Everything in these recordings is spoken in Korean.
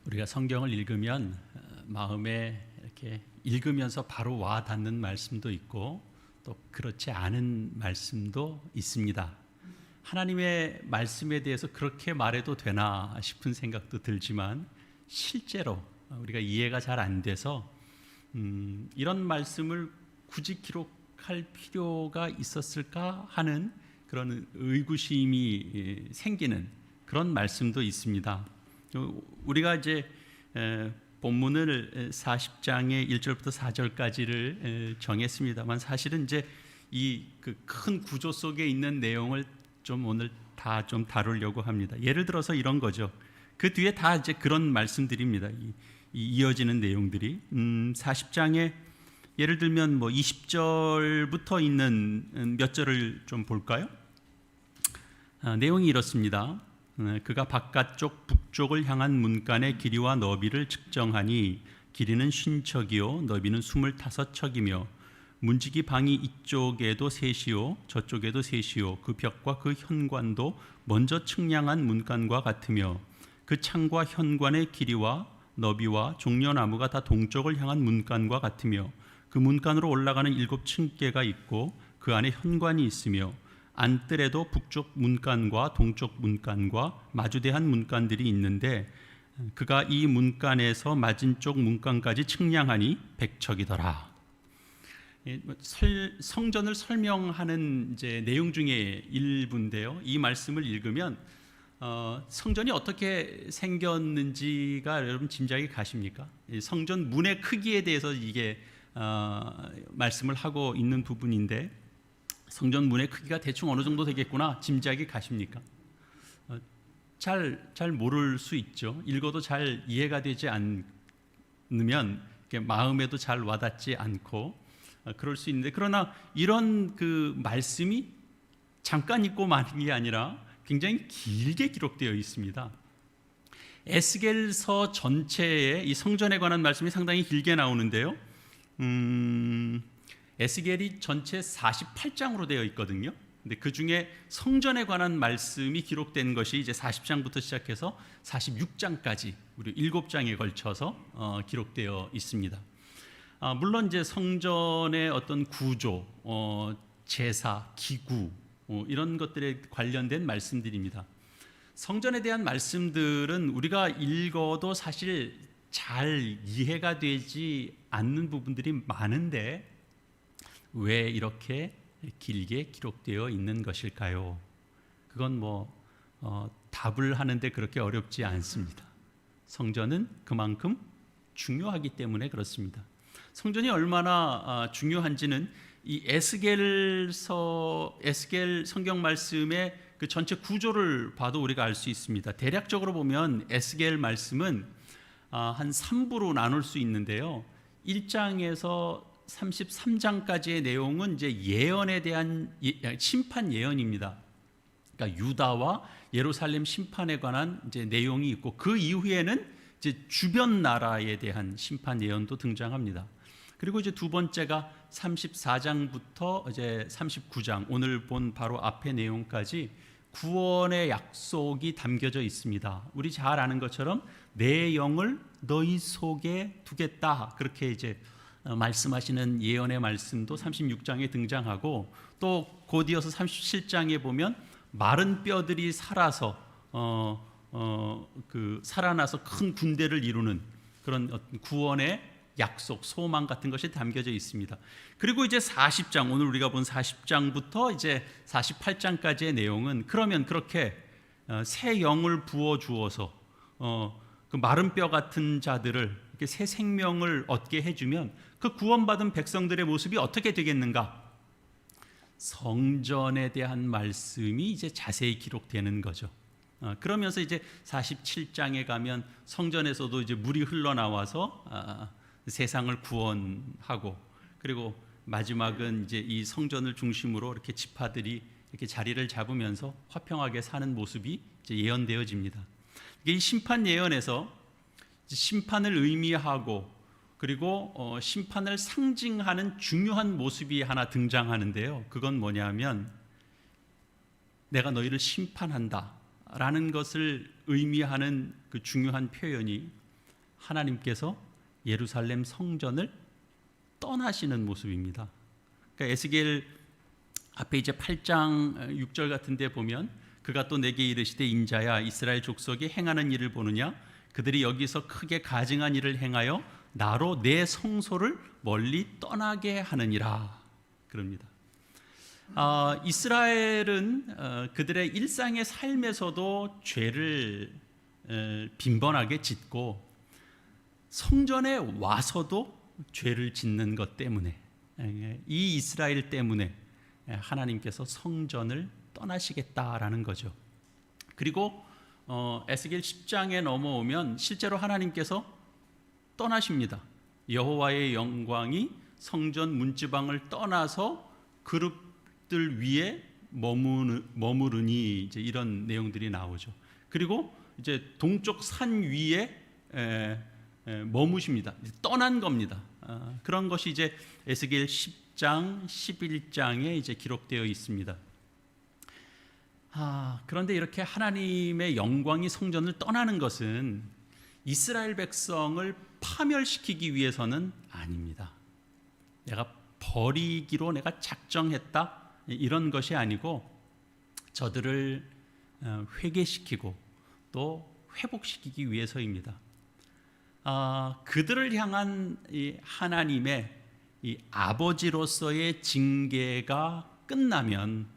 우리가 성경을 읽으면 마음에 이렇게 읽으면서 바로 와 닿는 말씀도 있고 또 그렇지 않은 말씀도 있습니다. 하나님의 말씀에 대해서 그렇게 말해도 되나 싶은 생각도 들지만 실제로 우리가 이해가 잘 안 돼서 이런 말씀을 굳이 기록할 필요가 있었을까 하는 그런 의구심이 생기는 그런 말씀도 있습니다. 우리가 이제 본문을 40장의 1절부터 4절까지를 정했습니다만 사실은 이제 이 그 큰 구조 속에 있는 내용을 좀 오늘 다 좀 다루려고 합니다. 예를 들어서 이런 거죠. 그 뒤에 다 이제 그런 말씀들입니다. 이 이어지는 내용들이 40장에 예를 들면 뭐 20절부터 있는 몇 절을 좀 볼까요? 내용이 이렇습니다. 그가 바깥쪽 북쪽을 향한 문간의 길이와 너비를 측정하니 길이는 50척이요 너비는 25척이며 문지기 방이 이쪽에도 셋이요 저쪽에도 셋이요 그 벽과 그 현관도 먼저 측량한 문간과 같으며 그 창과 현관의 길이와 너비와 종려나무가 다 동쪽을 향한 문간과 같으며 그 문간으로 올라가는 7층계가 있고 그 안에 현관이 있으며 안뜰에도 북쪽 문간과 동쪽 문간과 마주대한 문간들이 있는데 그가 이 문간에서 맞은쪽 문간까지 측량하니 100척이더라. 성전을 설명하는 이제 내용 중에 일부인데요. 이 말씀을 읽으면 성전이 어떻게 생겼는지가 여러분 짐작이 가십니까? 성전 문의 크기에 대해서 이게 말씀을 하고 있는 부분인데 성전 문의 크기가 대충 어느 정도 되겠구나 짐작이 가십니까? 잘 모를 수 있죠. 읽어도 잘 이해가 되지 않으면 마음에도 잘 와닿지 않고 그럴 수 있는데 그러나 이런 그 말씀이 잠깐 읽고 마는 게 아니라 굉장히 길게 기록되어 있습니다. 에스겔서 전체에 이 성전에 관한 말씀이 상당히 길게 나오는데요. 에스겔이 전체 48장으로 되어 있거든요. 근데 그 중에 성전에 관한 말씀이 기록된 것이 이제 40장부터 시작해서 46장까지 우리 7장에 걸쳐서 기록되어 있습니다. 물론 이제 성전의 어떤 구조, 제사, 기구 이런 것들에 관련된 말씀들입니다. 성전에 대한 말씀들은 우리가 읽어도 사실 잘 이해가 되지 않는 부분들이 많은데 왜 이렇게 길게 기록되어 있는 것일까요? 그건 답을 하는데 그렇게 어렵지 않습니다. 성전은 그만큼 중요하기 때문에 그렇습니다. 성전이 얼마나 중요한지는 이 에스겔 성경 말씀의 그 전체 구조를 봐도 우리가 알 수 있습니다. 대략적으로 보면 에스겔 말씀은 한 3부로 나눌 수 있는데요. 1장에서 33장까지의 내용은 이제 예언에 대한 심판 예언입니다. 그러니까 유다와 예루살렘 심판에 관한 이제 내용이 있고 그 이후에는 이제 주변 나라에 대한 심판 예언도 등장합니다. 그리고 이제 두 번째가 34장부터 이제 39장 오늘 본 바로 앞의 내용까지 구원의 약속이 담겨져 있습니다. 우리 잘 아는 것처럼 내 영을 너희 속에 두겠다 그렇게 이제 말씀하시는 예언의 말씀도 36장에 등장하고 또 곧 이어서 37장에 보면 마른 뼈들이 살아서 살아나서 큰 군대를 이루는 그런 구원의 약속, 소망 같은 것이 담겨져 있습니다. 그리고 이제 40장, 오늘 우리가 본 40장부터 이제 48장까지의 내용은 그러면 그렇게 새 영을 부어 주어서 그 마른 뼈 같은 자들을 이렇게 새 생명을 얻게 해주면 그 구원받은 백성들의 모습이 어떻게 되겠는가? 성전에 대한 말씀이 이제 자세히 기록되는 거죠. 그러면서 이제 47장에 가면 성전에서도 이제 물이 흘러나와서 세상을 구원하고 그리고 마지막은 이제 이 성전을 중심으로 이렇게 지파들이 이렇게 자리를 잡으면서 화평하게 사는 모습이 이제 예언되어집니다. 이 심판 예언에서 심판을 의미하고 그리고 심판을 상징하는 중요한 모습이 하나 등장하는데요. 그건 뭐냐면 내가 너희를 심판한다 라는 것을 의미하는 그 중요한 표현이 하나님께서 예루살렘 성전을 떠나시는 모습입니다. 그러니까 에스겔 앞에 이제 8장 6절 같은 데 보면 그가 또 내게 이르시되 인자야 이스라엘 족속이 행하는 일을 보느냐 그들이 여기서 크게 가증한 일을 행하여 나로 내 성소를 멀리 떠나게 하느니라 그럽니다. 이스라엘은 그들의 일상의 삶에서도 죄를 빈번하게 짓고 성전에 와서도 죄를 짓는 것 때문에 이 이스라엘 때문에 하나님께서 성전을 떠나시겠다라는 거죠. 그리고 에스겔 10장에 넘어오면 실제로 하나님께서 떠나십니다. 여호와의 영광이 성전 문지방을 떠나서 그룹들 위에 머무르니 이제 이런 내용들이 나오죠. 그리고 이제 동쪽 산 위에 머무십니다. 떠난 겁니다. 그런 것이 이제 에스겔 10장, 11장에 이제 기록되어 있습니다. 그런데 이렇게 하나님의 영광이 성전을 떠나는 것은 이스라엘 백성을 파멸시키기 위해서는 아닙니다. 내가 버리기로 내가 작정했다 이런 것이 아니고 저들을 회개시키고 또 회복시키기 위해서입니다. 그들을 향한 이 하나님의 이 아버지로서의 징계가 끝나면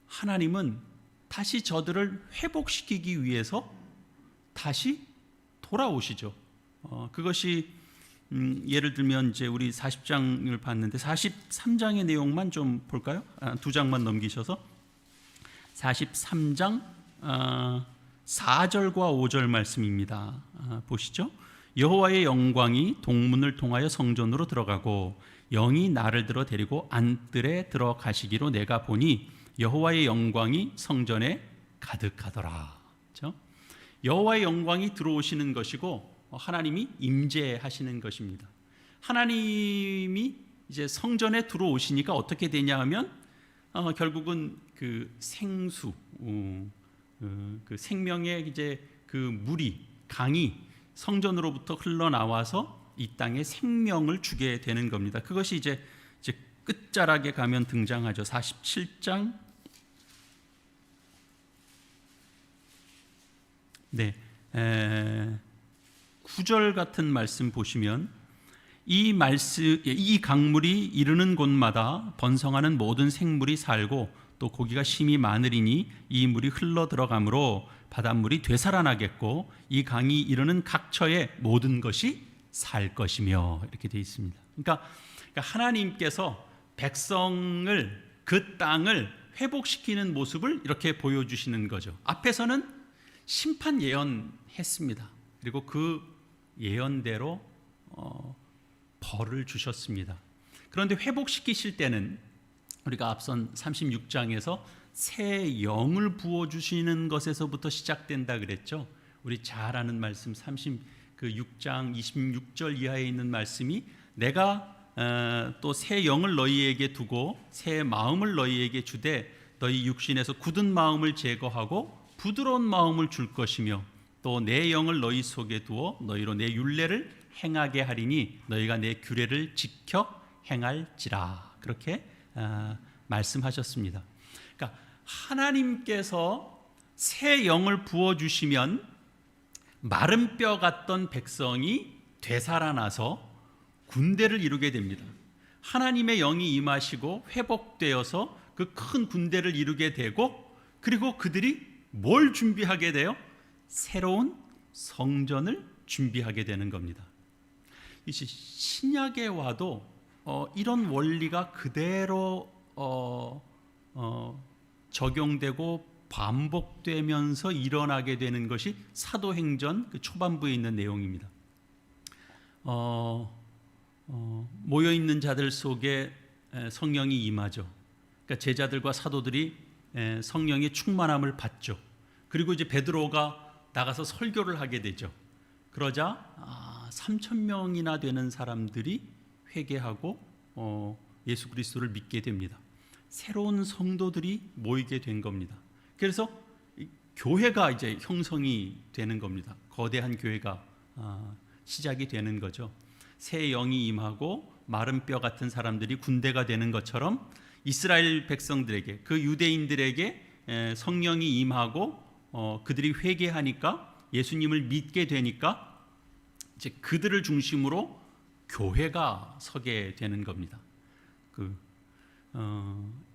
하나님은 다시 저들을 회복시키기 위해서 다시 돌아오시죠. 그것이 예를 들면 이제 우리 40장을 봤는데 43장의 내용만 좀 볼까요? 두 장만 넘기셔서 43장 4절과 5절 말씀입니다. 보시죠. 여호와의 영광이 동문을 통하여 성전으로 들어가고 영이 나를 들어 데리고 안뜰에 들어가시기로 내가 보니 여호와의 영광이 성전에 가득하더라. 그렇죠? 여호와의 영광이 들어오시는 것이고 하나님이 임재하시는 것입니다. 하나님이 이제 성전에 들어오시니까 어떻게 되냐 하면 결국은 그 생수, 그 생명의 이제 그 물이 강이 성전으로부터 흘러나와서 이 땅에 생명을 주게 되는 겁니다. 그것이 이제 끝자락에 가면 등장하죠. 47장 네, 9절 같은 말씀 보시면 이 강물이 이르는 곳마다 번성하는 모든 생물이 살고 또 고기가 심히 많으리니 이 물이 흘러 들어가므로 바닷물이 되살아나겠고 이 강이 이르는 각처의 모든 것이 살 것이며 이렇게 되어 있습니다. 그러니까 하나님께서 백성을 그 땅을 회복시키는 모습을 이렇게 보여주시는 거죠. 앞에서는 심판 예언했습니다. 그리고 그 예언대로 벌을 주셨습니다. 그런데 회복시키실 때는 우리가 앞선 36장에서 새 영을 부어주시는 것에서부터 시작된다 그랬죠. 우리 잘 아는 말씀 36장 26절 이하에 있는 말씀이 내가 또 새 영을 너희에게 두고 새 마음을 너희에게 주되 너희 육신에서 굳은 마음을 제거하고 부드러운 마음을 줄 것이며 또 내 영을 너희 속에 두어 너희로 내 율례를 행하게 하리니 너희가 내 규례를 지켜 행할지라 그렇게 말씀하셨습니다. 그러니까 하나님께서 새 영을 부어주시면 마른 뼈 같던 백성이 되살아나서 군대를 이루게 됩니다. 하나님의 영이 임하시고 회복되어서 그 큰 군대를 이루게 되고 그리고 그들이 뭘 준비하게 돼요? 새로운 성전을 준비하게 되는 겁니다. 이제 신약에 와도 이런 원리가 그대로 적용되고 반복되면서 일어나게 되는 것이 사도행전 그 초반부에 있는 내용입니다. 모여 있는 자들 속에 성령이 임하죠. 그러니까 제자들과 사도들이 성령의 충만함을 받죠. 그리고 이제 베드로가 나가서 설교를 하게 되죠. 그러자 3,000명이나 되는 사람들이 회개하고 예수 그리스도를 믿게 됩니다. 새로운 성도들이 모이게 된 겁니다. 그래서 교회가 이제 형성이 되는 겁니다. 거대한 교회가 시작이 되는 거죠. 새 영이 임하고 마른 뼈 같은 사람들이 군대가 되는 것처럼 이스라엘 백성들에게, 그 유대인들에게 성령이 임하고 그들이 회개하니까, 예수님을 믿게 되니까 이제 그들을 중심으로 교회가 서게 되는 겁니다.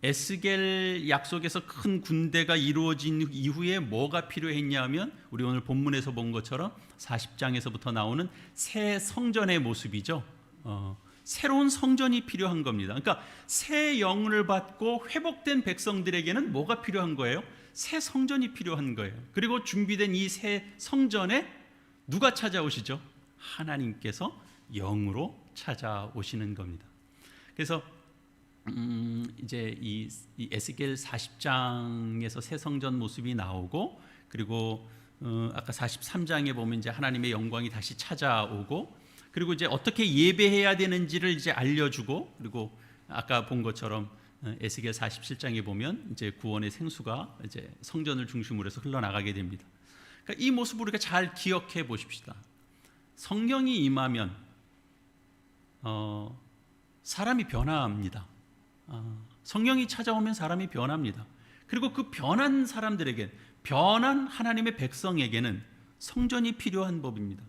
에스겔 약속에서 큰 군대가 이루어진 이후에 뭐가 필요했냐면, 우리 오늘 본문에서 본 것처럼 40장에서부터 나오는 새 성전의 모습이죠. 새로운 성전이 필요한 겁니다. 그러니까 새 영을 받고 회복된 백성들에게는 뭐가 필요한 거예요? 새 성전이 필요한 거예요. 그리고 준비된 이 새 성전에 누가 찾아오시죠? 하나님께서 영으로 찾아오시는 겁니다. 그래서 이제 이 에스겔 40장에서 새 성전 모습이 나오고, 그리고 아까 43장에 보면 이제 하나님의 영광이 다시 찾아오고, 그리고 이제 어떻게 예배해야 되는지를 이제 알려주고, 그리고 아까 본 것처럼 에스겔 47장에 보면 이제 구원의 생수가 이제 성전을 중심으로 해서 흘러나가게 됩니다. 그러니까 이 모습을 우리가 잘 기억해 보십시다. 성령이 임하면 사람이 변합니다. 성령이 찾아오면 사람이 변합니다. 그리고 그 변한 사람들에게, 변한 하나님의 백성에게는 성전이 필요한 법입니다.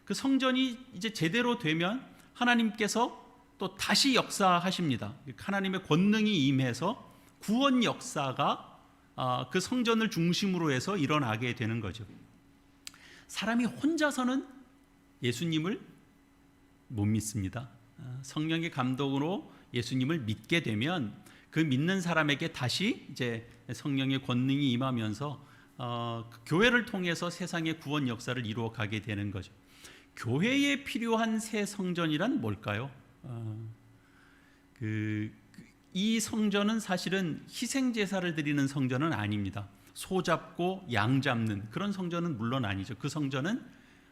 그 성전이 이제 제대로 되면 하나님께서 또 다시 역사하십니다. 하나님의 권능이 임해서 구원 역사가 그 성전을 중심으로 해서 일어나게 되는 거죠. 사람이 혼자서는 예수님을 못 믿습니다. 성령의 감동으로 예수님을 믿게 되면 그 믿는 사람에게 다시 이제 성령의 권능이 임하면서 교회를 통해서 세상의 구원 역사를 이루어 가게 되는 거죠. 교회에 필요한 새 성전이란 뭘까요? 이 성전은 사실은 희생 제사를 드리는 성전은 아닙니다. 소 잡고 양 잡는 그런 성전은 물론 아니죠. 그 성전은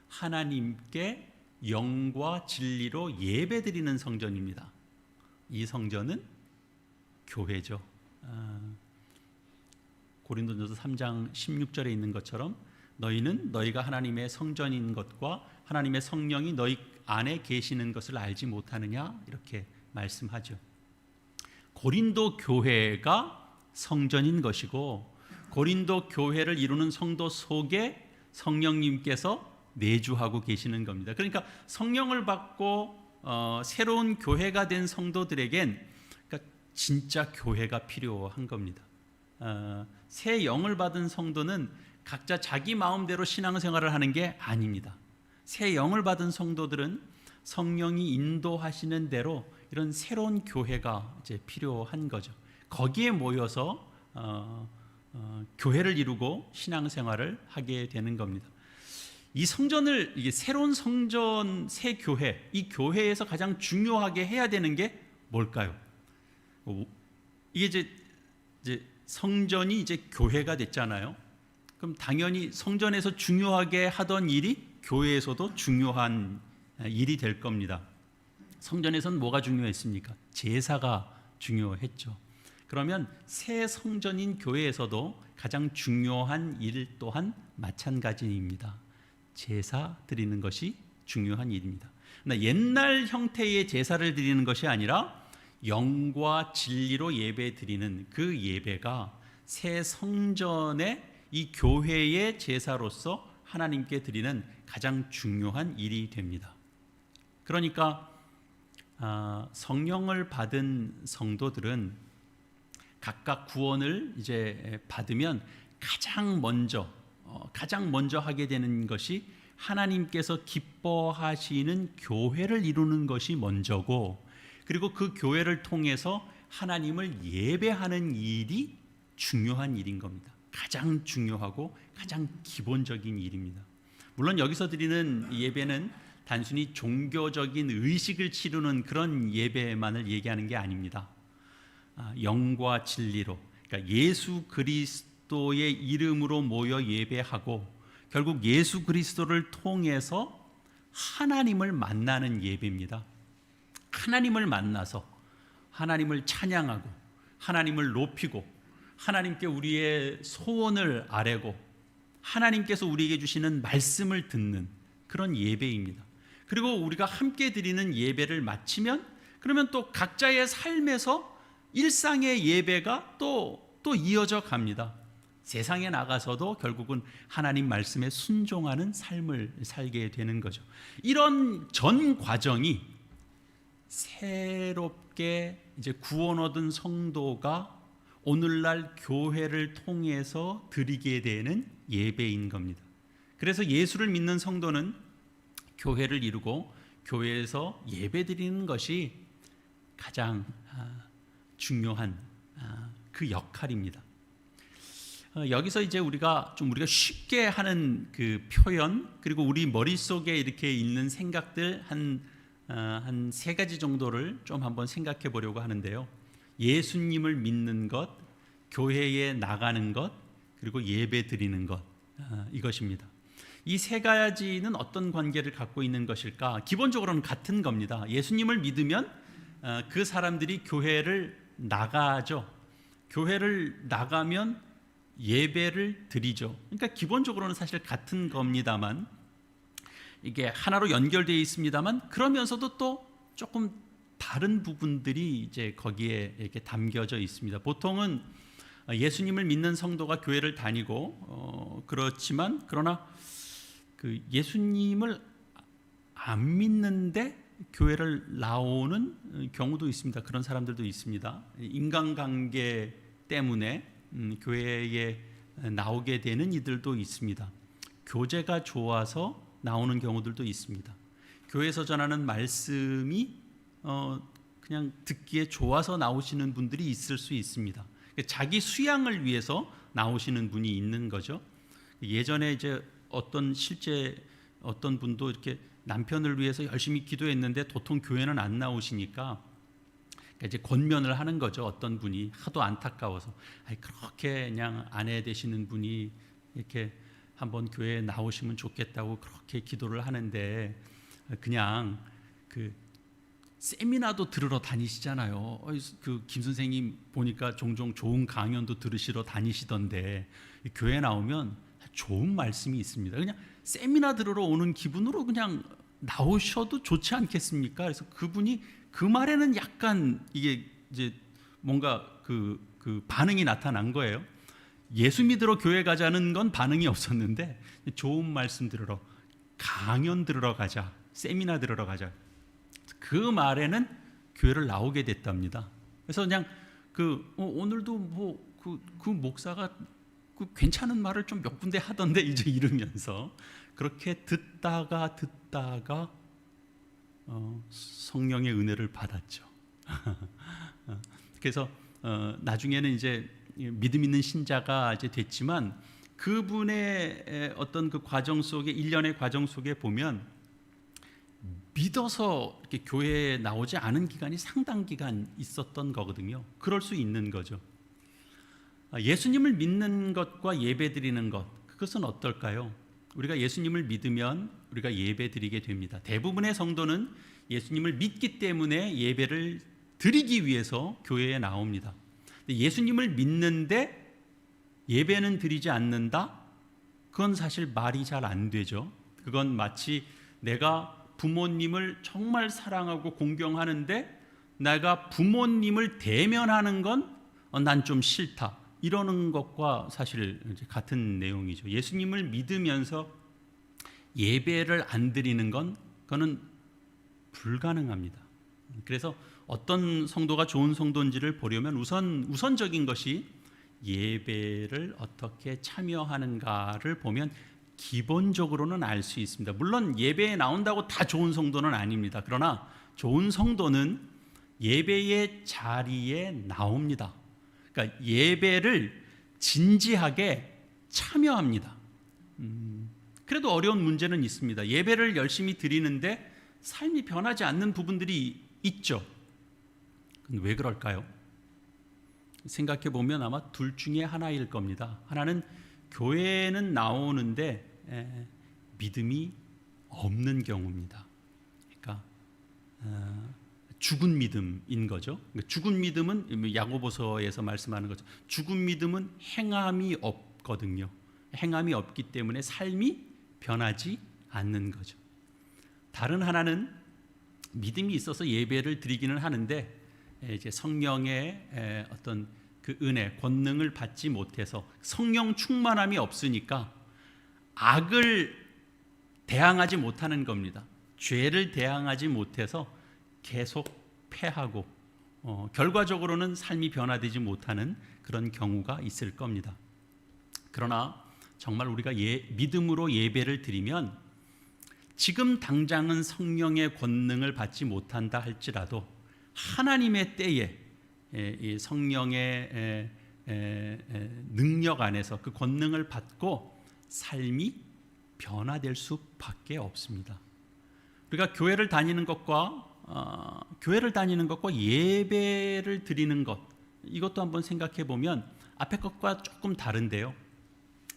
하나님께 영과 진리로 예배 드리는 성전입니다. 이 성전은 교회죠. 고린도전서 3장 16절에 있는 것처럼 너희는 너희가 하나님의 성전인 것과 하나님의 성령이 너희 안에 계시는 것을 알지 못하느냐, 이렇게 말씀하죠. 고린도 교회가 성전인 것이고, 고린도 교회를 이루는 성도 속에 성령님께서 내주하고 계시는 겁니다. 그러니까 성령을 받고 새로운 교회가 된 성도들에겐 그러니까 진짜 교회가 필요한 겁니다. 새 영을 받은 성도는 각자 자기 마음대로 신앙생활을 하는 게 아닙니다. 새 영을 받은 성도들은 성령이 인도하시는 대로 이런 새로운 교회가 이제 필요한 거죠. 거기에 모여서 교회를 이루고 신앙생활을 하게 되는 겁니다. 이 성전을, 이게 새로운 성전, 새 교회, 이 교회에서 가장 중요하게 해야 되는 게 뭘까요? 이게 이제 성전이 이제 교회가 됐잖아요. 그럼 당연히 성전에서 중요하게 하던 일이 교회에서도 중요한 일이 될 겁니다. 성전에서는 뭐가 중요했습니까? 제사가 중요했죠. 그러면 새 성전인 교회에서도 가장 중요한 일 또한 마찬가지입니다. 제사 드리는 것이 중요한 일입니다. 그러나 옛날 형태의 제사를 드리는 것이 아니라 영과 진리로 예배 드리는 그 예배가 새 성전의 이 교회의 제사로서 하나님께 드리는 가장 중요한 일이 됩니다. 그러니까 성령을 받은 성도들은 각각 구원을 이제 받으면 가장 먼저 하게 되는 것이 하나님께서 기뻐하시는 교회를 이루는 것이 먼저고, 그리고 그 교회를 통해서 하나님을 예배하는 일이 중요한 일인 겁니다. 가장 중요하고 가장 기본적인 일입니다. 물론 여기서 드리는 예배는 단순히 종교적인 의식을 치르는 그런 예배만을 얘기하는 게 아닙니다. 영과 진리로, 그러니까 예수 그리스도의 이름으로 모여 예배하고, 결국 예수 그리스도를 통해서 하나님을 만나는 예배입니다. 하나님을 만나서 하나님을 찬양하고 하나님을 높이고 하나님께 우리의 소원을 아뢰고 하나님께서 우리에게 주시는 말씀을 듣는 그런 예배입니다. 그리고 우리가 함께 드리는 예배를 마치면 그러면 또 각자의 삶에서 일상의 예배가 또 이어져 갑니다. 세상에 나가서도 결국은 하나님 말씀에 순종하는 삶을 살게 되는 거죠. 이런 전 과정이 새롭게 이제 구원 얻은 성도가 오늘날 교회를 통해서 드리게 되는 예배인 겁니다. 그래서 예수를 믿는 성도는 교회를 이루고 교회에서 예배 드리는 것이 가장 중요한 그 역할입니다. 여기서 이제 우리가 쉽게 하는 그 표현, 그리고 우리 머릿속에 이렇게 있는 생각들 한 세 가지 정도를 좀 한번 생각해 보려고 하는데요. 예수님을 믿는 것, 교회에 나가는 것, 그리고 예배 드리는 것, 이것입니다. 이 세 가지는 어떤 관계를 갖고 있는 것일까? 기본적으로는 같은 겁니다. 예수님을 믿으면 그 사람들이 교회를 나가죠. 교회를 나가면 예배를 드리죠. 그러니까 기본적으로는 사실 같은 겁니다만, 이게 하나로 연결되어 있습니다만, 그러면서도 또 조금 다른 부분들이 이제 거기에 이렇게 담겨져 있습니다. 보통은 예수님을 믿는 성도가 교회를 다니고 그러나 그 예수님을 안 믿는데 교회를 나오는 경우도 있습니다. 그런 사람들도 있습니다. 인간관계 때문에 교회에 나오게 되는 이들도 있습니다. 교제가 좋아서 나오는 경우들도 있습니다. 교회에서 전하는 말씀이 그냥 듣기에 좋아서 나오시는 분들이 있을 수 있습니다. 자기 수양을 위해서 나오시는 분이 있는 거죠. 예전에 이제 어떤 분도 이렇게 남편을 위해서 열심히 기도했는데 도통 교회는 안 나오시니까 이제 권면을 하는 거죠. 어떤 분이 하도 안타까워서 그렇게 그냥 아내 되시는 분이 이렇게 한번 교회에 나오시면 좋겠다고 그렇게 기도를 하는데 그냥 그 세미나도 들으러 다니시잖아요. 그 김 선생님 보니까 종종 좋은 강연도 들으시러 다니시던데 교회 나오면 좋은 말씀이 있습니다. 그냥 세미나 들으러 오는 기분으로 그냥 나오셔도 좋지 않겠습니까? 그래서 그분이 그 말에는 약간 이게 이제 뭔가 그 반응이 나타난 거예요. 예수 믿으러 교회 가자는 건 반응이 없었는데 좋은 말씀 들으러, 강연 들으러 가자, 세미나 들으러 가자, 그 말에는 교회를 나오게 됐답니다. 그래서 그냥 오늘도 그 목사가 그 괜찮은 말을 좀 몇 군데 하던데 이제 이러면서 그렇게 듣다가 성령의 은혜를 받았죠. 그래서 나중에는 이제 믿음 있는 신자가 이제 됐지만 그분의 어떤 그 과정 속에, 일련의 과정 속에 보면 믿어서 이렇게 교회에 나오지 않은 기간이 상당 기간 있었던 거거든요. 그럴 수 있는 거죠. 예수님을 믿는 것과 예배 드리는 것, 그것은 어떨까요? 우리가 예수님을 믿으면 우리가 예배 드리게 됩니다. 대부분의 성도는 예수님을 믿기 때문에 예배를 드리기 위해서 교회에 나옵니다. 예수님을 믿는데 예배는 드리지 않는다? 그건 사실 말이 잘 안 되죠. 그건 마치 내가 부모님을 정말 사랑하고 공경하는데 내가 부모님을 대면하는 건 난 좀 싫다, 이러는 것과 사실 같은 내용이죠. 예수님을 믿으면서 예배를 안 드리는 건 그거는 불가능합니다. 그래서 어떤 성도가 좋은 성도인지를 보려면 우선적인 것이 예배를 어떻게 참여하는가를 보면 기본적으로는 알 수 있습니다. 물론 예배에 나온다고 다 좋은 성도는 아닙니다. 그러나 좋은 성도는 예배의 자리에 나옵니다. 그러니까 예배를 진지하게 참여합니다. 그래도 어려운 문제는 있습니다. 예배를 열심히 드리는데 삶이 변하지 않는 부분들이 있죠. 왜 그럴까요? 생각해 보면 아마 둘 중에 하나일 겁니다. 하나는 교회에는 나오는데 믿음이 없는 경우입니다. 그러니까 죽은 믿음인 거죠. 죽은 믿음은 야고보서에서 말씀하는 거죠. 죽은 믿음은 행함이 없거든요. 행함이 없기 때문에 삶이 변하지 않는 거죠. 다른 하나는 믿음이 있어서 예배를 드리기는 하는데 이제 성령의 어떤 그 은혜, 권능을 받지 못해서 성령 충만함이 없으니까 악을 대항하지 못하는 겁니다. 죄를 대항하지 못해서 계속 패하고 결과적으로는 삶이 변화되지 못하는 그런 경우가 있을 겁니다. 그러나 정말 우리가 믿음으로 예배를 드리면 지금 당장은 성령의 권능을 받지 못한다 할지라도 하나님의 때에 이 성령의 능력 안에서 그 권능을 받고 삶이 변화될 수밖에 없습니다. 우리가 교회를 다니는 것과 예배를 드리는 것, 이것도 한번 생각해 보면 앞에 것과 조금 다른데요.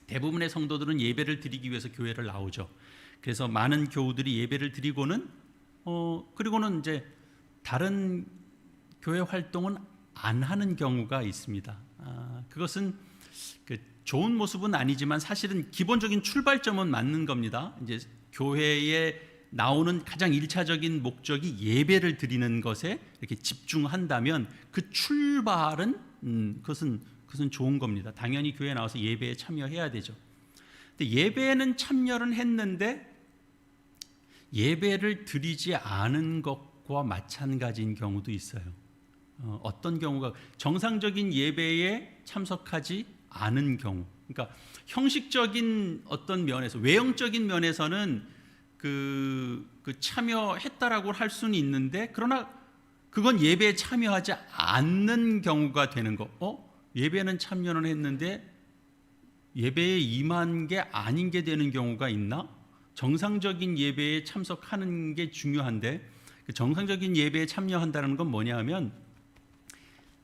대부분의 성도들은 예배를 드리기 위해서 교회를 나오죠. 그래서 많은 교우들이 예배를 드리고는 그리고는 이제 다른 교회 활동은 안 하는 경우가 있습니다. 그것은 그 좋은 모습은 아니지만 사실은 기본적인 출발점은 맞는 겁니다. 이제 교회에 나오는 가장 1차적인 목적이 예배를 드리는 것에 이렇게 집중한다면 그 출발은 그것은 좋은 겁니다. 당연히 교회에 나와서 예배에 참여해야 되죠. 근데 예배에는 참여를 했는데 예배를 드리지 않은 것과 마찬가지인 경우도 있어요. 어떤 경우가 정상적인 예배에 참석하지 않은 경우, 그러니까 형식적인 어떤 면에서 외형적인 면에서는 그 참여했다라고 할 수는 있는데 그러나 그건 예배에 참여하지 않는 경우가 되는 거. 예배는 참여는 했는데 예배에 임한 게 아닌 게 되는 경우가 있나? 정상적인 예배에 참석하는 게 중요한데 그 정상적인 예배에 참여한다는 건 뭐냐 하면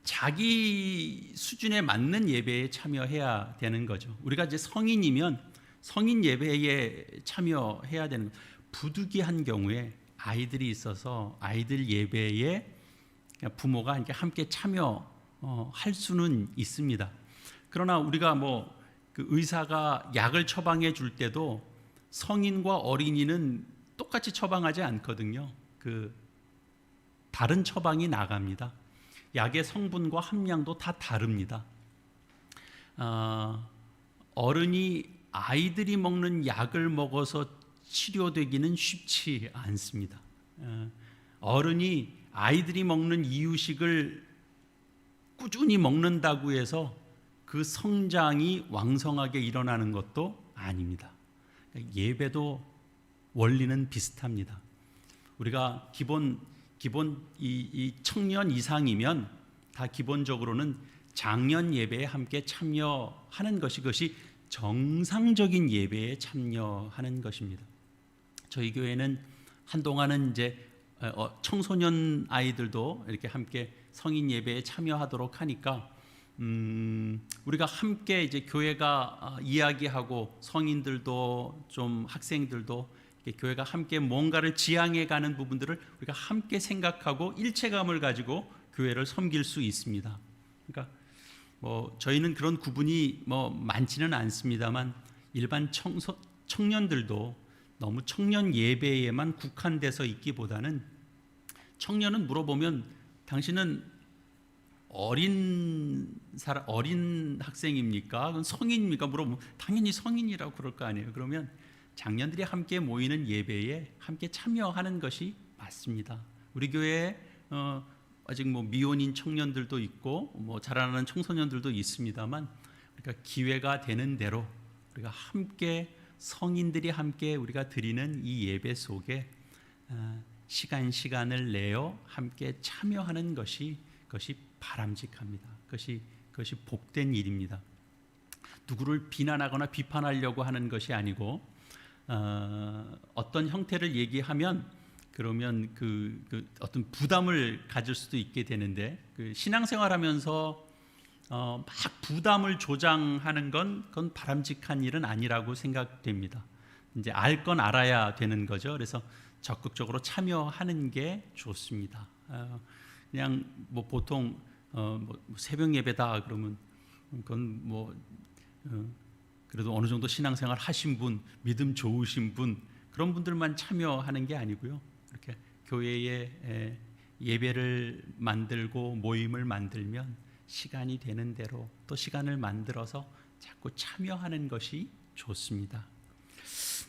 자기 수준에 맞는 예배에 참여해야 되는 거죠. 우리가 이제 성인이면 성인 예배에 참여해야 되는 거죠. 부득이한 경우에 아이들이 있어서 아이들 예배에 부모가 함께 참여할 수는 있습니다. 그러나 우리가 그 의사가 약을 처방해 줄 때도 성인과 어린이는 똑같이 처방하지 않거든요. 그 다른 처방이 나갑니다. 약의 성분과 함량도 다 다릅니다. 어른이 아이들이 먹는 약을 먹어서 치료되기는 쉽지 않습니다. 어른이 아이들이 먹는 이유식을 꾸준히 먹는다고 해서 그 성장이 왕성하게 일어나는 것도 아닙니다. 예배도 원리는 비슷합니다. 우리가 기본 이 청년 이상이면 다 기본적으로는 장년 예배에 함께 참여하는 그것이 정상적인 예배에 참여하는 것입니다. 저희 교회는 한동안은 이제 청소년 아이들도 이렇게 함께 성인 예배에 참여하도록 하니까 우리가 함께 이제 교회가 이야기하고 성인들도 좀 학생들도 교회가 함께 뭔가를 지향해 가는 부분들을 우리가 함께 생각하고 일체감을 가지고 교회를 섬길 수 있습니다. 그러니까 저희는 그런 구분이 많지는 않습니다만 일반 청년들도 너무 청년 예배에만 국한돼서 있기보다는 청년은 물어보면 당신은 어린 학생입니까? 그건 성인입니까? 물어보면 당연히 성인이라고 그럴 거 아니에요. 그러면 장년들이 함께 모이는 예배에 함께 참여하는 것이 맞습니다. 우리 교회에 아직 미혼인 청년들도 있고 자라나는 청소년들도 있습니다만 그러니까 기회가 되는 대로 우리가 함께 성인들이 함께 우리가 드리는 이 예배 속에 시간을 내어 함께 참여하는 것이 바람직합니다. 그것이 복된 일입니다. 누구를 비난하거나 비판하려고 하는 것이 아니고 어떤 형태를 얘기하면 그러면 그 어떤 부담을 가질 수도 있게 되는데 그 신앙생활하면서 막 부담을 조장하는 그건 바람직한 일은 아니라고 생각됩니다. 이제 알 건 알아야 되는 거죠. 그래서 적극적으로 참여하는 게 좋습니다. 그냥 보통 새벽 예배다 그러면 그건 그래도 어느 정도 신앙생활 하신 분, 믿음 좋으신 분 그런 분들만 참여하는 게 아니고요. 이렇게 교회에 예배를 만들고 모임을 만들면 시간이 되는 대로 또 시간을 만들어서 자꾸 참여하는 것이 좋습니다.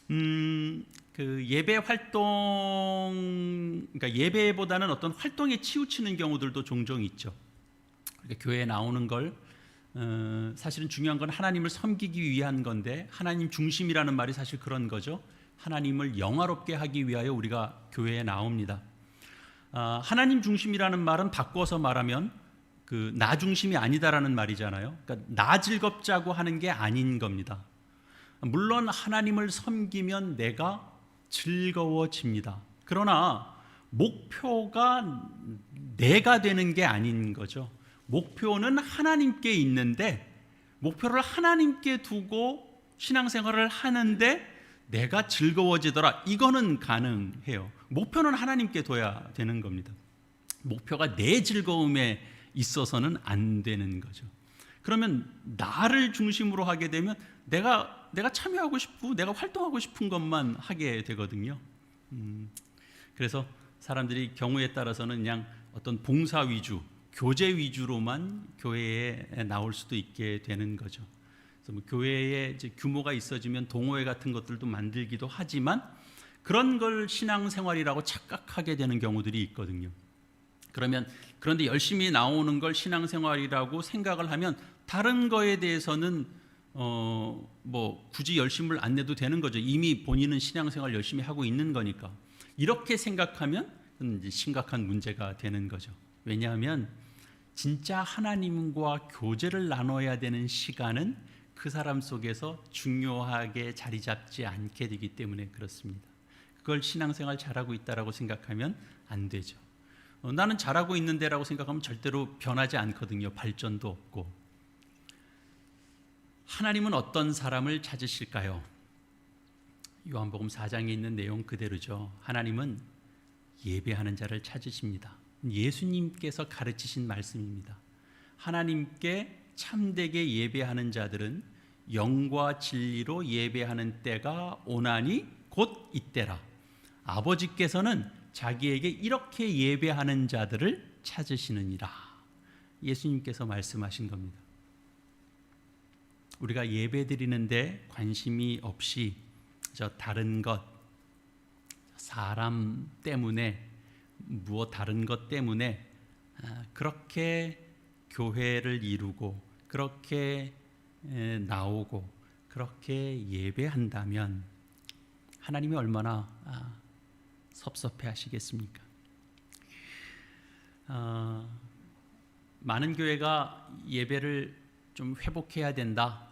그 예배 활동, 그러니까 예배보다는 어떤 활동에 치우치는 경우들도 종종 있죠. 그러니까 교회에 나오는 걸 사실은 중요한 건 하나님을 섬기기 위한 건데, 하나님 중심이라는 말이 사실 그런 거죠. 하나님을 영화롭게 하기 위하여 우리가 교회에 나옵니다. 하나님 중심이라는 말은 바꿔서 말하면 그 나 중심이 아니다라는 말이잖아요. 그러니까 나 즐겁자고 하는 게 아닌 겁니다. 물론 하나님을 섬기면 내가 즐거워집니다. 그러나 목표가 내가 되는 게 아닌 거죠. 목표는 하나님께 있는데, 목표를 하나님께 두고 신앙생활을 하는데 내가 즐거워지더라, 이거는 가능해요. 목표는 하나님께 둬야 되는 겁니다. 목표가 내 즐거움에 있어서는 안 되는 거죠. 그러면 나를 중심으로 하게 되면 내가 참여하고 싶고 내가 활동하고 싶은 것만 하게 되거든요. 그래서 사람들이 경우에 따라서는 그냥 어떤 봉사 위주, 교제 위주로만 교회에 나올 수도 있게 되는 거죠. 그래서 뭐 교회에 이제 규모가 있어지면 동호회 같은 것들도 만들기도 하지만 그런 걸 신앙생활이라고 착각하게 되는 경우들이 있거든요. 그런데 열심히 나오는 걸 신앙생활이라고 생각을 하면 다른 거에 대해서는 뭐 굳이 열심을 안 내도 되는 거죠. 이미 본인은 신앙생활 열심히 하고 있는 거니까. 이렇게 생각하면 이제 심각한 문제가 되는 거죠. 왜냐하면 진짜 하나님과 교제를 나눠야 되는 시간은 그 사람 속에서 중요하게 자리 잡지 않게 되기 때문에 그렇습니다. 그걸 신앙생활 잘하고 있다라고 생각하면 안 되죠. 나는 잘하고 있는데라고 생각하면 절대로 변하지 않거든요. 발전도 없고. 하나님은 어떤 사람을 찾으실까요? 요한복음 4장에 있는 내용 그대로죠. 하나님은 예배하는 자를 찾으십니다. 예수님께서 가르치신 말씀입니다. 하나님께 참되게 예배하는 자들은 영과 진리로 예배하는 때가 오나니 곧 이때라. 아버지께서는 자기에게 이렇게 예배하는 자들을 찾으시느니라. 예수님께서 말씀하신 겁니다. 우리가 예배드리는데 관심이 없이 저 다른 것, 사람 때문에, 무엇 다른 것 때문에 그렇게 교회를 이루고 그렇게 나오고 그렇게 예배한다면 하나님이 얼마나 섭섭해 하시겠습니까? 많은 교회가 예배를 좀 회복해야 된다,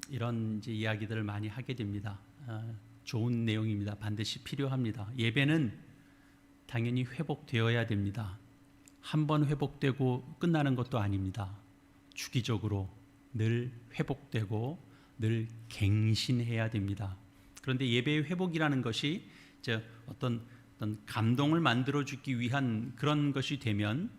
이런 이제 이야기들을 많이 하게 됩니다. 좋은 내용입니다. 반드시 필요합니다. 예배는 당연히 회복되어야 됩니다. 한 번 회복되고 끝나는 것도 아닙니다. 주기적으로 늘 회복되고 늘 갱신해야 됩니다. 그런데 예배의 회복이라는 것이 이제 어떤 감동을 만들어주기 위한 그런 것이 되면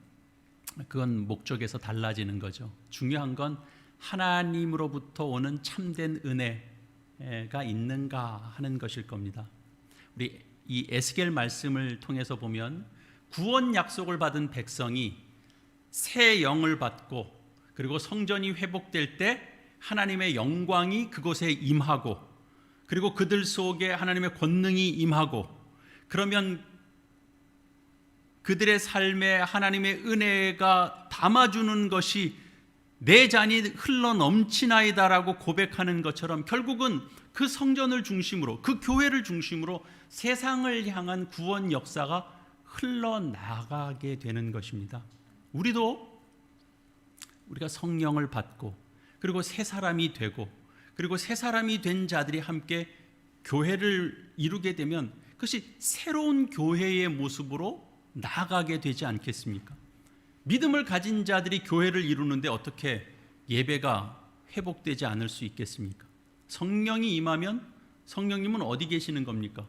그건 목적에서 달라지는 거죠. 중요한 건 하나님으로부터 오는 참된 은혜가 있는가 하는 것일 겁니다. 우리 이 에스겔 말씀을 통해서 보면 구원 약속을 받은 백성이 새 영을 받고 그리고 성전이 회복될 때 하나님의 영광이 그곳에 임하고 그리고 그들 속에 하나님의 권능이 임하고, 그러면 그들의 삶에 하나님의 은혜가 담아주는 것이 내 잔이 흘러 넘치나이다라고 고백하는 것처럼 결국은 그 성전을 중심으로, 그 교회를 중심으로 세상을 향한 구원 역사가 흘러나가게 되는 것입니다. 우리가 성령을 받고 그리고 새 사람이 되고 그리고 새 사람이 된 자들이 함께 교회를 이루게 되면 그것이 새로운 교회의 모습으로 나아가게 되지 않겠습니까? 믿음을 가진 자들이 교회를 이루는데 어떻게 예배가 회복되지 않을 수 있겠습니까? 성령이 임하면 성령님은 어디 계시는 겁니까?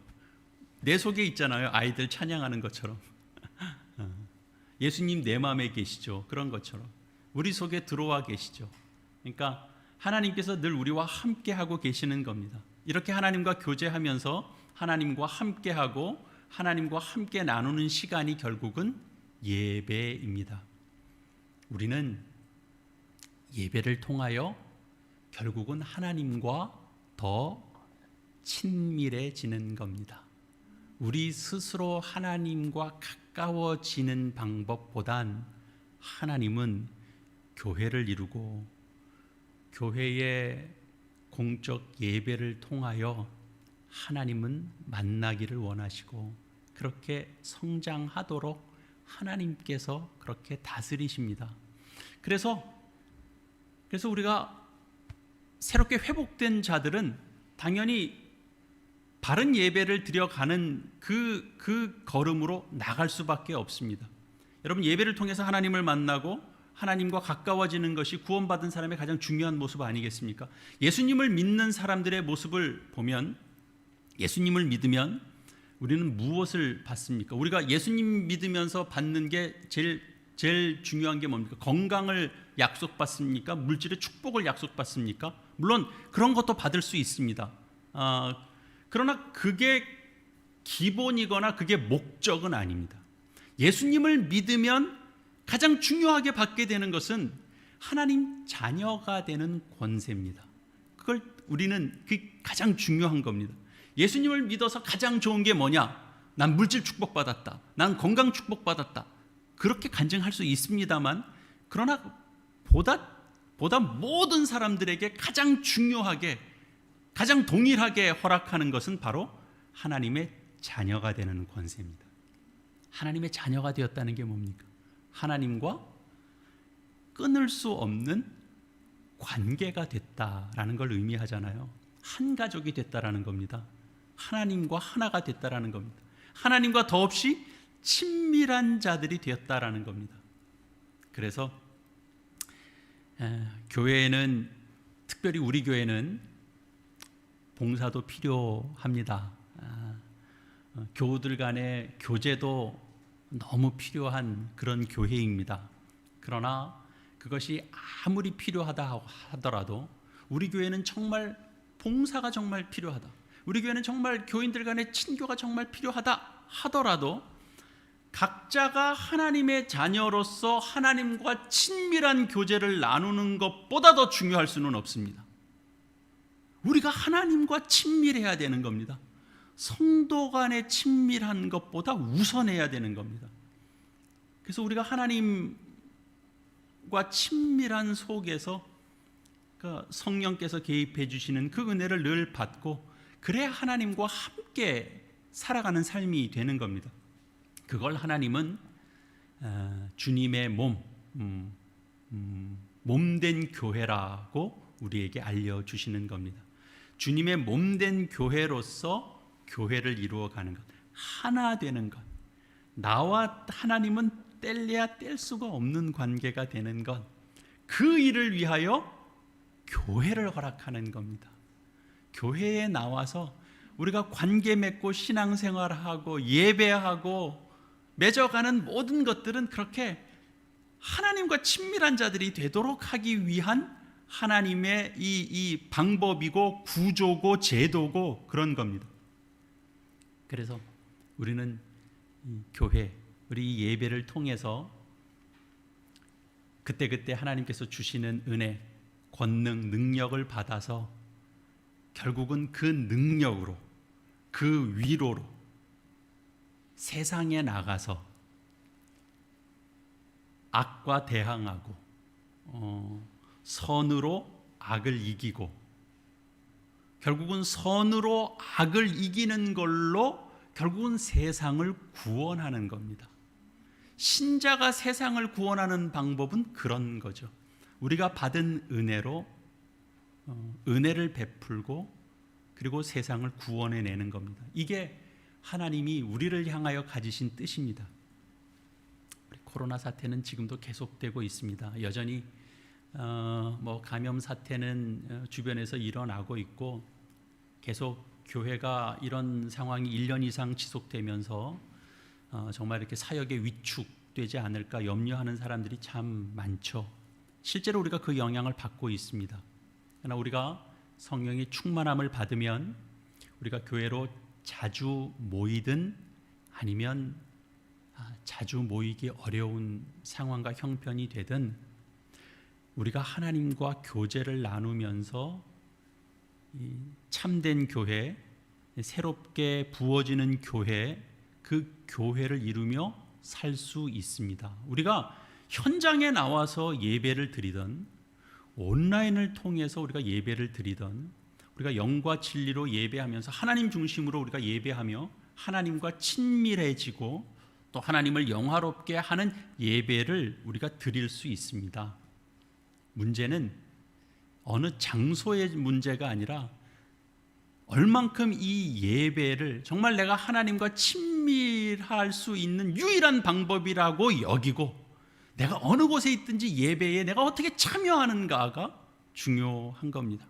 내 속에 있잖아요. 아이들 찬양하는 것처럼. 예수님 내 마음에 계시죠. 그런 것처럼 우리 속에 들어와 계시죠. 그러니까 하나님께서 늘 우리와 함께 하고 계시는 겁니다. 이렇게 하나님과 교제하면서 하나님과 함께하고 하나님과 함께 나누는 시간이 결국은 예배입니다. 우리는 예배를 통하여 결국은 하나님과 더 친밀해지는 겁니다. 우리 스스로 하나님과 가까워지는 방법보단 하나님은 교회를 이루고 교회의 공적 예배를 통하여 하나님은 만나기를 원하시고 그렇게 성장하도록 하나님께서 그렇게 다스리십니다. 그래서 우리가 새롭게 회복된 자들은 당연히 바른 예배를 드려가는 그 걸음으로 나갈 수밖에 없습니다. 여러분, 예배를 통해서 하나님을 만나고 하나님과 가까워지는 것이 구원받은 사람의 가장 중요한 모습 아니겠습니까? 예수님을 믿는 사람들의 모습을 보면, 예수님을 믿으면 우리는 무엇을 받습니까? 우리가 예수님 믿으면서 받는 게 제일 중요한 게 뭡니까? 건강을 약속받습니까? 물질의 축복을 약속받습니까? 물론 그런 것도 받을 수 있습니다. 그러나 그게 기본이거나 그게 목적은 아닙니다. 예수님을 믿으면 가장 중요하게 받게 되는 것은 하나님 자녀가 되는 권세입니다. 그걸 우리는 그게 가장 중요한 겁니다. 예수님을 믿어서 가장 좋은 게 뭐냐? 난 물질 축복받았다. 난 건강 축복받았다. 그렇게 간증할 수 있습니다만, 그러나 보다 모든 사람들에게 가장 중요하게, 가장 동일하게 허락하는 것은 바로 하나님의 자녀가 되는 권세입니다. 하나님의 자녀가 되었다는 게 뭡니까? 하나님과 끊을 수 없는 관계가 됐다라는 걸 의미하잖아요. 한 가족이 됐다라는 겁니다. 하나님과 하나가 됐다라는 겁니다. 하나님과 더없이 친밀한 자들이 되었다라는 겁니다. 그래서 교회에는, 특별히 우리 교회는 봉사도 필요합니다. 교우들 간의 교제도 너무 필요한 그런 교회입니다. 그러나 그것이 아무리 필요하다 하더라도 우리 교회는 정말 봉사가 정말 필요하다, 우리 교회는 정말 교인들 간의 친교가 정말 필요하다 하더라도 각자가 하나님의 자녀로서 하나님과 친밀한 교제를 나누는 것보다 더 중요할 수는 없습니다. 우리가 하나님과 친밀해야 되는 겁니다. 성도 간의 친밀한 것보다 우선해야 되는 겁니다. 그래서 우리가 하나님과 친밀한 속에서 성령께서 개입해 주시는 그 은혜를 늘 받고, 그래야 하나님과 함께 살아가는 삶이 되는 겁니다. 그걸 하나님은 주님의 몸된 교회라고 우리에게 알려주시는 겁니다. 주님의 몸된 교회로서 교회를 이루어가는 것, 하나 되는 것, 나와 하나님은 뗄래야 뗄 수가 없는 관계가 되는 것, 그 일을 위하여 교회를 허락하는 겁니다. 교회에 나와서 우리가 관계 맺고 신앙생활하고 예배하고 맺어가는 모든 것들은 그렇게 하나님과 친밀한 자들이 되도록 하기 위한 하나님의 이 방법이고 구조고 제도고 그런 겁니다. 그래서 우리는 이 교회, 우리 예배를 통해서 그때그때 하나님께서 주시는 은혜, 권능, 능력을 받아서 결국은 그 능력으로, 그 위로로 세상에 나가서 악과 대항하고 선으로 악을 이기고, 결국은 선으로 악을 이기는 걸로 결국은 세상을 구원하는 겁니다. 신자가 세상을 구원하는 방법은 그런 거죠. 우리가 받은 은혜로 은혜를 베풀고 그리고 세상을 구원해내는 겁니다. 이게 하나님이 우리를 향하여 가지신 뜻입니다. 우리 코로나 사태는 지금도 계속되고 있습니다. 여전히 감염 사태는 주변에서 일어나고 있고, 계속 교회가 이런 상황이 1년 이상 지속되면서 정말 이렇게 사역에 위축되지 않을까 염려하는 사람들이 참 많죠. 실제로 우리가 그 영향을 받고 있습니다. 그러나 우리가 성령의 충만함을 받으면 우리가 교회로 자주 모이든 아니면 자주 모이기 어려운 상황과 형편이 되든 우리가 하나님과 교제를 나누면서 이 참된 교회, 새롭게 부어지는 교회, 그 교회를 이루며 살 수 있습니다. 우리가 현장에 나와서 예배를 드리던, 온라인을 통해서 우리가 예배를 드리던, 우리가 영과 진리로 예배하면서 하나님 중심으로 우리가 예배하며 하나님과 친밀해지고 또 하나님을 영화롭게 하는 예배를 우리가 드릴 수 있습니다. 문제는 어느 장소의 문제가 아니라 얼만큼 이 예배를 정말 내가 하나님과 친밀할 수 있는 유일한 방법이라고 여기고 내가 어느 곳에 있든지 예배에 내가 어떻게 참여하는가가 중요한 겁니다.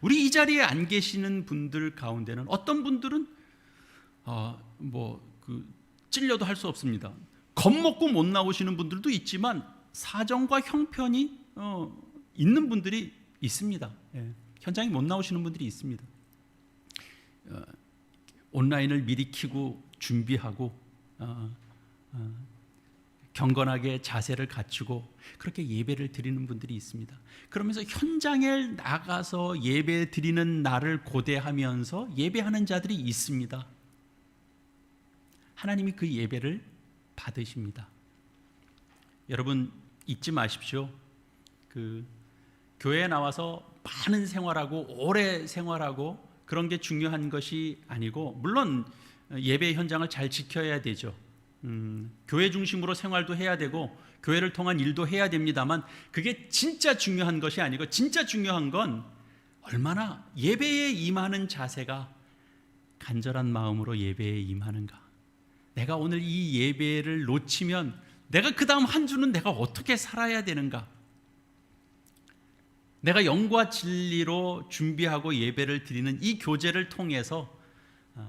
우리 이 자리에 안 계시는 분들 가운데는 어떤 분들은 찔려도 할 수 없습니다. 겁먹고 못 나오시는 분들도 있지만 사정과 형편이 있는 분들이 있습니다. 현장에 못 나오시는 분들이 있습니다. 온라인을 미리 켜고 준비하고 경건하게 자세를 갖추고 그렇게 예배를 드리는 분들이 있습니다. 그러면서 현장에 나가서 예배 드리는 날을 고대하면서 예배하는 자들이 있습니다. 하나님이 그 예배를 받으십니다. 여러분 잊지 마십시오. 교회에 나와서 많은 생활하고 오래 생활하고 그런 게 중요한 것이 아니고, 물론 예배 현장을 잘 지켜야 되죠. 교회 중심으로 생활도 해야 되고 교회를 통한 일도 해야 됩니다만 그게 진짜 중요한 것이 아니고, 진짜 중요한 건 얼마나 예배에 임하는 자세가 간절한 마음으로 예배에 임하는가. 내가 오늘 이 예배를 놓치면 내가 그 다음 한 주는 내가 어떻게 살아야 되는가. 내가 영과 진리로 준비하고 예배를 드리는 이 교제를 통해서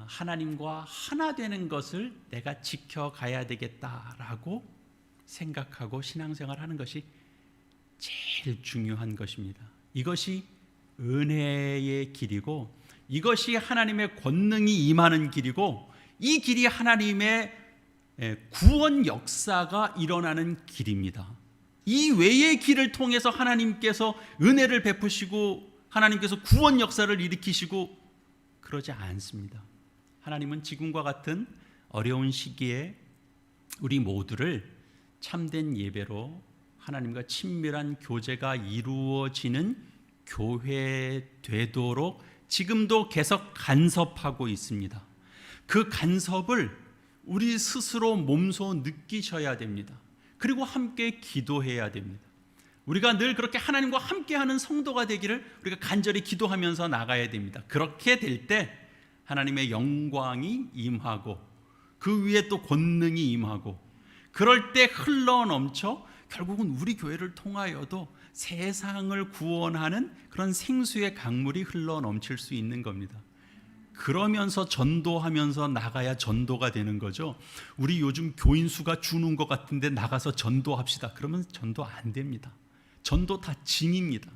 하나님과 하나 되는 것을 내가 지켜가야 되겠다라고 생각하고 신앙생활하는 것이 제일 중요한 것입니다. 이것이 은혜의 길이고 이것이 하나님의 권능이 임하는 길이고 이 길이 하나님의 구원 역사가 일어나는 길입니다. 이 외의 길을 통해서 하나님께서 은혜를 베푸시고 하나님께서 구원 역사를 일으키시고 그러지 않습니다. 하나님은 지금과 같은 어려운 시기에 우리 모두를 참된 예배로 하나님과 친밀한 교제가 이루어지는 교회 되도록 지금도 계속 간섭하고 있습니다. 그 간섭을 우리 스스로 몸소 느끼셔야 됩니다. 그리고 함께 기도해야 됩니다. 우리가 늘 그렇게 하나님과 함께하는 성도가 되기를 우리가 간절히 기도하면서 나가야 됩니다. 그렇게 될 때 하나님의 영광이 임하고 그 위에 또 권능이 임하고 그럴 때 흘러넘쳐 결국은 우리 교회를 통하여도 세상을 구원하는 그런 생수의 강물이 흘러넘칠 수 있는 겁니다. 그러면서 전도하면서 나가야 전도가 되는 거죠. 우리 요즘 교인 수가 주는 것 같은데 나가서 전도합시다. 그러면 전도 안 됩니다. 전도 다 징입니다.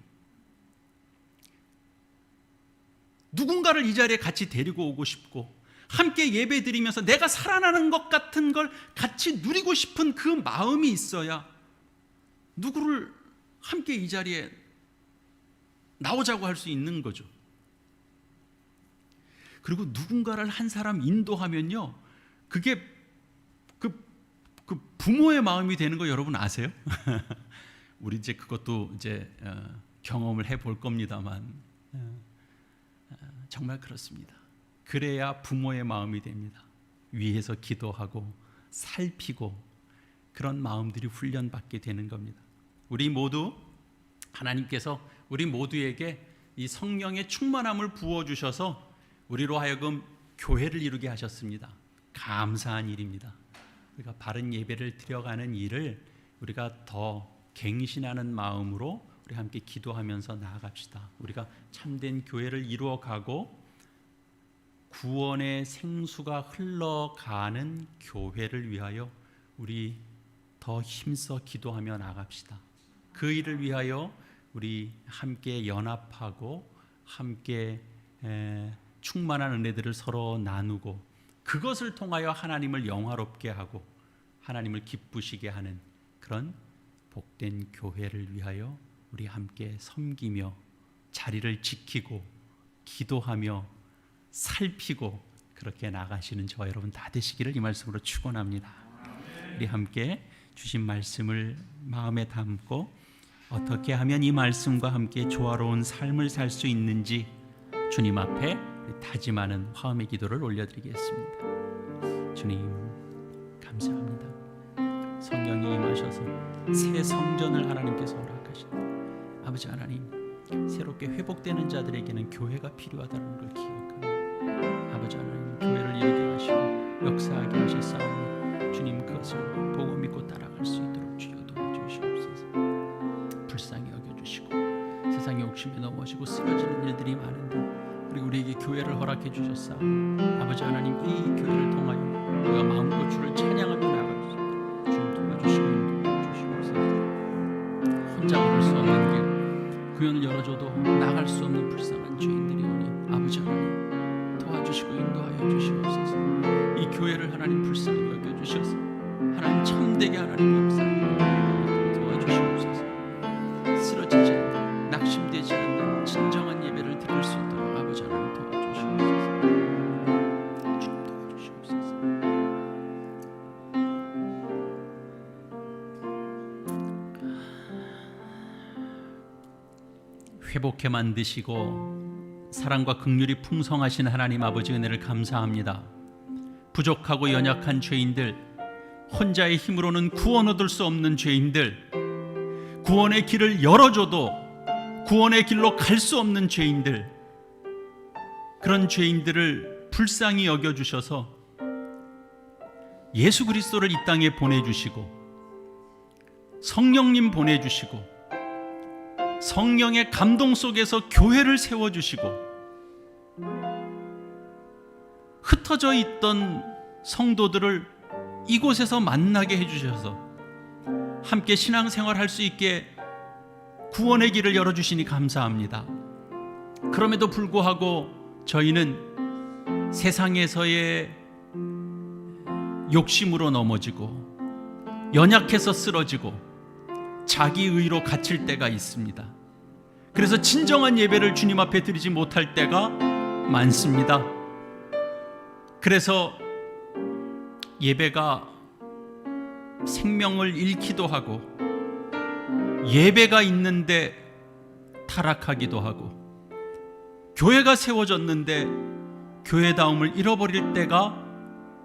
누군가를 이 자리에 같이 데리고 오고 싶고 함께 예배 드리면서 내가 살아나는 것 같은 걸 같이 누리고 싶은 그 마음이 있어야 누구를 함께 이 자리에 나오자고 할 수 있는 거죠. 그리고 누군가를 한 사람 인도하면요, 그게 그 부모의 마음이 되는 거 여러분 아세요? 우리 이제 그것도 이제 경험을 해볼 겁니다만 정말 그렇습니다. 그래야 부모의 마음이 됩니다. 위에서 기도하고 살피고 그런 마음들이 훈련받게 되는 겁니다. 우리 모두 하나님께서 우리 모두에게 이 성령의 충만함을 부어주셔서 우리로 하여금 교회를 이루게 하셨습니다. 감사한 일입니다. 우리가 바른 예배를 드려가는 일을 우리가 더 갱신하는 마음으로 우리 함께 기도하면서 나아갑시다. 우리가 참된 교회를 이루어가고 구원의 생수가 흘러가는 교회를 위하여 우리 더 힘써 기도하며 나갑시다. 그 일을 위하여 우리 함께 연합하고 함께 충만한 은혜들을 서로 나누고 그것을 통하여 하나님을 영화롭게 하고 하나님을 기쁘시게 하는 그런 복된 교회를 위하여 우리 함께 섬기며 자리를 지키고 기도하며 살피고 그렇게 나가시는 저와 여러분 다 되시기를 이 말씀으로 축원합니다. 우리 함께 주신 말씀을 마음에 담고 어떻게 하면 이 말씀과 함께 조화로운 삶을 살 수 있는지 주님 앞에 다짐하는 화음의 기도를 올려드리겠습니다. 주님 감사합니다. 성령이 임하셔서 새 성전을 하나님께서 허락하신다. 아버지 하나님, 새롭게 회복되는 자들에게는 교회가 필요하다는 걸 기억하며 아버지 하나님, 교회를 일으게 하시고 역사하게 하셨사오니 주님 그것을 보고 믿고 따라갈 수 있도록 주여 도와주시옵소서. 불쌍히 여겨주시고 세상의 욕심에 넘어지고 쓰러지는 일들이 많은데 그리고 우리에게 교회를 허락해 주셨사오. 아버지 하나님, 이 교회를 통하여 우리가 마음껏 주를 찬양하며 나아갈 수 있도록 주님 도와주시고 인도해 주시옵소서. 혼자 걸을 수 없는 길, 그 연을 열어줘도 나갈 수 없는 불쌍한 죄인들이 오니 아버지 하나님 도와주시고 인도하여 주시옵소서. 이 교회를 하나님 불쌍히 여겨주셔서 하나님 참되게 하나님 역사하여 도와주시옵소서. 쓰러지지 않는, 낙심되지 않는 진정한 예배를 드릴 수 있도록 아버지 하나님 도와주시옵소서. 주님 도와주시옵소서. 회복해 만드시고 사랑과 긍휼이 풍성하신 하나님 아버지 은혜를 감사합니다. 부족하고 연약한 죄인들, 혼자의 힘으로는 구원 얻을 수 없는 죄인들, 구원의 길을 열어줘도 구원의 길로 갈 수 없는 죄인들, 그런 죄인들을 불쌍히 여겨주셔서 예수 그리스도를 이 땅에 보내주시고 성령님 보내주시고 성령의 감동 속에서 교회를 세워주시고 흩어져 있던 성도들을 이곳에서 만나게 해주셔서 함께 신앙생활 할 수 있게 구원의 길을 열어주시니 감사합니다. 그럼에도 불구하고 저희는 세상에서의 욕심으로 넘어지고 연약해서 쓰러지고 자기 의로 갇힐 때가 있습니다. 그래서 진정한 예배를 주님 앞에 드리지 못할 때가 많습니다. 그래서 예배가 생명을 잃기도 하고 예배가 있는데 타락하기도 하고 교회가 세워졌는데 교회다움을 잃어버릴 때가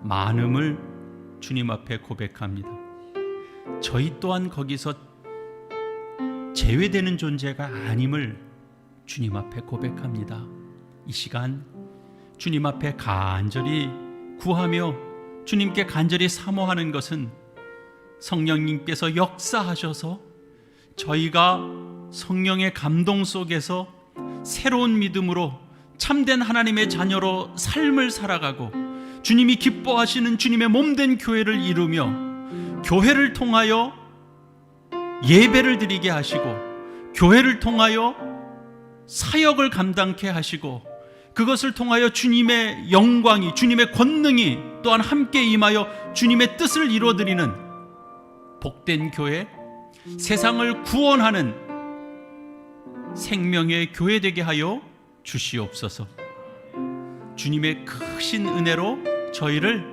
많음을 주님 앞에 고백합니다. 저희 또한 거기서 제외되는 존재가 아님을 주님 앞에 고백합니다. 이 시간 주님 앞에 간절히 구하며 주님께 간절히 사모하는 것은 성령님께서 역사하셔서 저희가 성령의 감동 속에서 새로운 믿음으로 참된 하나님의 자녀로 삶을 살아가고 주님이 기뻐하시는 주님의 몸된 교회를 이루며 교회를 통하여 예배를 드리게 하시고 교회를 통하여 사역을 감당케 하시고 그것을 통하여 주님의 영광이, 주님의 권능이 또한 함께 임하여 주님의 뜻을 이루어드리는 복된 교회, 세상을 구원하는 생명의 교회 되게 하여 주시옵소서. 주님의 크신 은혜로 저희를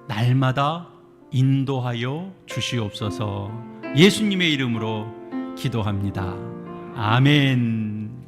날마다 인도하여 주시옵소서. 예수님의 이름으로 기도합니다. 아멘.